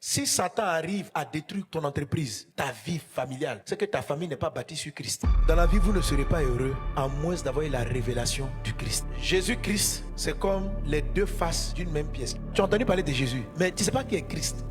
Si Satan arrive à détruire ton entreprise, ta vie familiale, c'est que ta famille n'est pas bâtie sur Christ. Dans la vie, vous ne serez pas heureux à moins d'avoir eu la révélation du Christ. Jésus-Christ, c'est comme les deux faces d'une même pièce. Tu as entendu parler de Jésus, mais tu ne sais pas qui est Christ.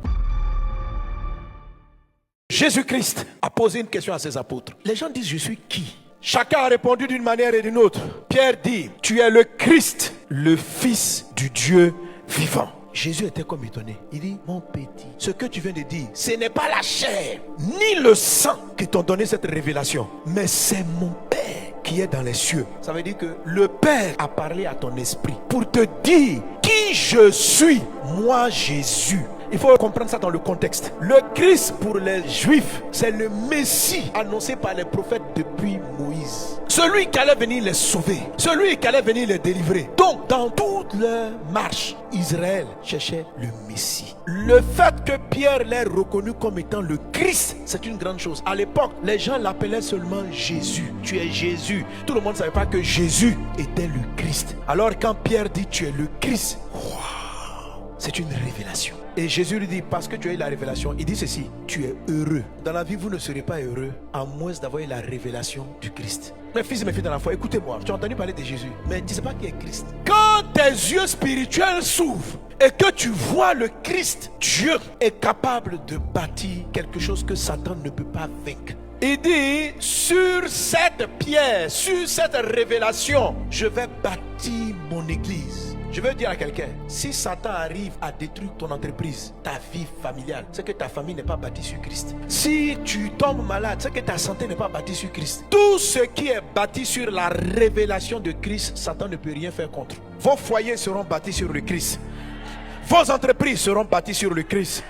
Jésus-Christ a posé une question à ses apôtres. Les gens disent, je suis qui? Chacun a répondu d'une manière et d'une autre. Pierre dit, tu es le Christ, le Fils du Dieu vivant. Jésus était comme étonné. Il dit, mon petit, ce que tu viens de dire, ce n'est pas la chair, ni le sang qui t'ont donné cette révélation, mais c'est mon Père qui est dans les cieux. Ça veut dire que le Père a parlé à ton esprit pour te dire qui je suis, moi Jésus. Il faut comprendre ça dans le contexte. Le Christ pour les Juifs, c'est le Messie annoncé par les prophètes depuis Moïse. Celui qui allait venir les sauver, celui qui allait venir les délivrer. Donc, dans toute leur marche, Israël cherchait le Messie. Le fait que Pierre l'ait reconnu comme étant le Christ, c'est une grande chose. À l'époque, les gens l'appelaient seulement Jésus. Tu es Jésus. Tout le monde ne savait pas que Jésus était le Christ. Alors quand Pierre dit tu es le Christ, wow, c'est une révélation. Et Jésus lui dit, parce que tu as eu la révélation, il dit ceci, tu es heureux. Dans la vie, vous ne serez pas heureux à moins d'avoir eu la révélation du Christ. Mes fils et mes filles dans la foi, écoutez-moi, tu as entendu parler de Jésus, mais tu ne sais pas qui est Christ. Quand tes yeux spirituels s'ouvrent et que tu vois le Christ, Dieu est capable de bâtir quelque chose que Satan ne peut pas vaincre. Il dit, sur cette pierre, sur cette révélation, je vais bâtir mon église. Je veux dire à quelqu'un, si Satan arrive à détruire ton entreprise, ta vie familiale, c'est que ta famille n'est pas bâtie sur Christ. Si tu tombes malade, c'est que ta santé n'est pas bâtie sur Christ. Tout ce qui est bâti sur la révélation de Christ, Satan ne peut rien faire contre. Vos foyers seront bâtis sur le Christ. Vos entreprises seront bâties sur le Christ.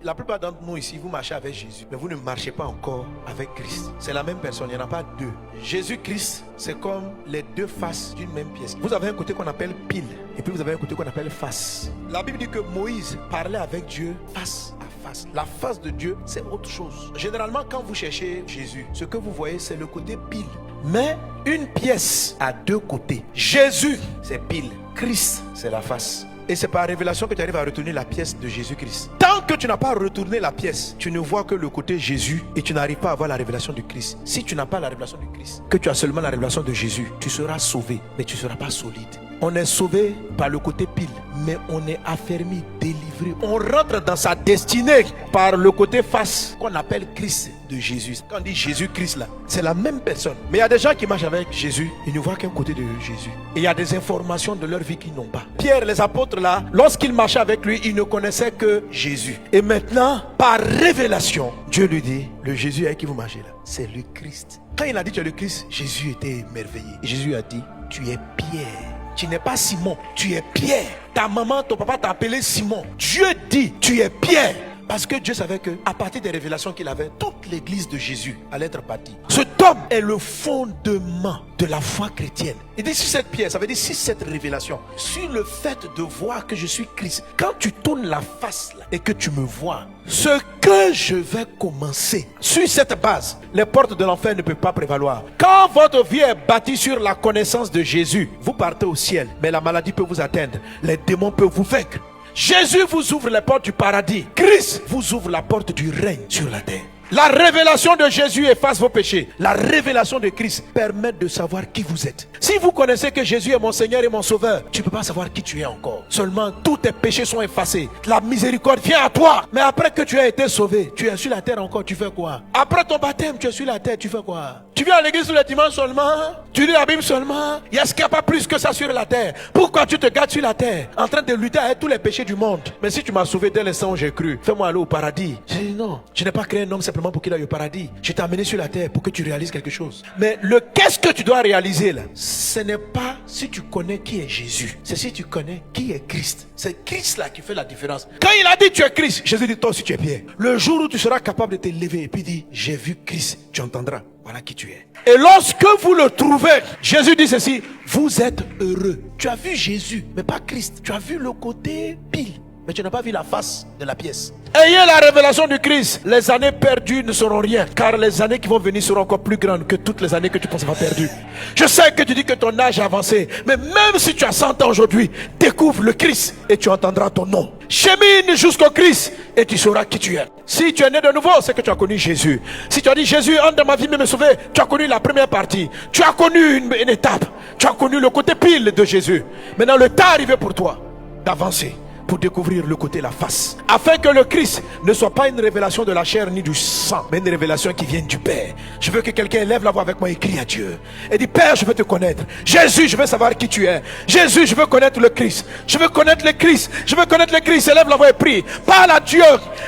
La plupart d'entre nous ici, vous marchez avec Jésus, mais vous ne marchez pas encore avec Christ. C'est la même personne, il n'y en a pas deux. Jésus-Christ, c'est comme les deux faces d'une même pièce. Vous avez un côté qu'on appelle pile, et puis vous avez un côté qu'on appelle face. La Bible dit que Moïse parlait avec Dieu face à face. La face de Dieu, c'est autre chose. Généralement, quand vous cherchez Jésus, ce que vous voyez, c'est le côté pile. Mais une pièce a deux côtés. Jésus, c'est pile. Christ, c'est la face. Et c'est par révélation que tu arrives à retenir la pièce de Jésus-Christ. Tant que tu n'as pas retourné la pièce, tu ne vois que le côté Jésus et tu n'arrives pas à avoir la révélation de Christ. Si tu n'as pas la révélation de Christ, que tu as seulement la révélation de Jésus, tu seras sauvé, mais tu ne seras pas solide. On est sauvé par le côté pile, mais on est affermi, délivré. On rentre dans sa destinée par le côté face qu'on appelle Christ de Jésus. Quand on dit Jésus-Christ là, c'est la même personne. Mais il y a des gens qui marchent avec Jésus, ils ne voient qu'un côté de Jésus. Et il y a des informations de leur vie qu'ils n'ont pas. Pierre, les apôtres là, lorsqu'ils marchaient avec lui, ils ne connaissaient que Jésus. Et maintenant, par révélation, Dieu lui dit, le Jésus avec qui vous marchez là, c'est le Christ. Quand il a dit tu es le Christ, Jésus était émerveillé. Et Jésus a dit, tu es Pierre. Tu n'es pas Simon, tu es Pierre. Ta maman, ton papa t'a appelé Simon. Dieu dit, tu es Pierre. Parce que Dieu savait que à partir des révélations qu'il avait, toute l'église de Jésus allait être bâtie. Cet homme est le fondement de la foi chrétienne. Il dit sur cette pierre, ça veut dire sur cette révélation, sur le fait de voir que je suis Christ. Quand tu tournes la face là et que tu me vois, ce que je vais commencer, sur cette base, les portes de l'enfer ne peuvent pas prévaloir. Quand votre vie est bâtie sur la connaissance de Jésus, vous partez au ciel, mais la maladie peut vous atteindre, les démons peuvent vous vaincre. Jésus vous ouvre les portes du paradis. Christ vous ouvre la porte du règne sur la terre. La révélation de Jésus efface vos péchés. La révélation de Christ permet de savoir qui vous êtes. Si vous connaissez que Jésus est mon Seigneur et mon Sauveur, tu ne peux pas savoir qui tu es encore. Seulement tous tes péchés sont effacés. La miséricorde vient à toi. Mais après que tu as été sauvé, tu es sur la terre encore, tu fais quoi? Après ton baptême, tu es sur la terre, tu fais quoi? Tu viens à l'église le dimanche seulement? Tu lis la Bible seulement? Est-ce qu'il n'y a pas plus que ça sur la terre? Pourquoi tu te gardes sur la terre en train de lutter avec tous les péchés du monde? Mais si tu m'as sauvé dès l'instant où j'ai cru, fais-moi aller au paradis. J'ai dit non, je n'ai pas créé un homme simplement pour qu'il aille au paradis. Je t'ai amené sur la terre pour que tu réalises quelque chose. Mais le qu'est-ce que tu dois réaliser là? Ce n'est pas si tu connais qui est Jésus, c'est si tu connais qui est Christ. C'est Christ là qui fait la différence. Quand il a dit tu es Christ, Jésus dit toi aussi tu es Pierre. Le jour où tu seras capable de te lever et puis dire j'ai vu Christ, tu entendras. Voilà qui tu es. Et lorsque vous le trouvez, Jésus dit ceci, vous êtes heureux. Tu as vu Jésus, mais pas Christ. Tu as vu le côté pile. mais tu n'as pas vu la face de la pièce. Ayez la révélation du Christ. Les années perdues ne seront rien, car les années qui vont venir seront encore plus grandes que toutes les années que tu penses avoir perdues. Je sais que tu dis que ton âge est avancé, mais même si tu as 100 ans aujourd'hui, découvre le Christ et tu entendras ton nom. Chemine jusqu'au Christ et tu sauras qui tu es. Si tu es né de nouveau, c'est que tu as connu Jésus. Si tu as dit Jésus, entre dans ma vie, me sauver, tu as connu la première partie. Tu as connu une étape. Tu as connu le côté pile de Jésus. Maintenant, le temps est arrivé pour toi d'avancer, pour découvrir le côté, la face, afin que le Christ ne soit pas une révélation de la chair ni du sang, mais une révélation qui vient du Père. Je veux que quelqu'un lève la voix avec moi et crie à Dieu et dit: Père, je veux te connaître. Jésus, je veux savoir qui tu es. Jésus, je veux connaître le Christ. Je veux connaître le Christ. Je veux connaître le Christ. Lève la voix et prie. Parle à Dieu.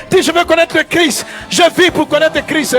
Dis: je veux connaître le Christ. Je vis pour connaître le Christ.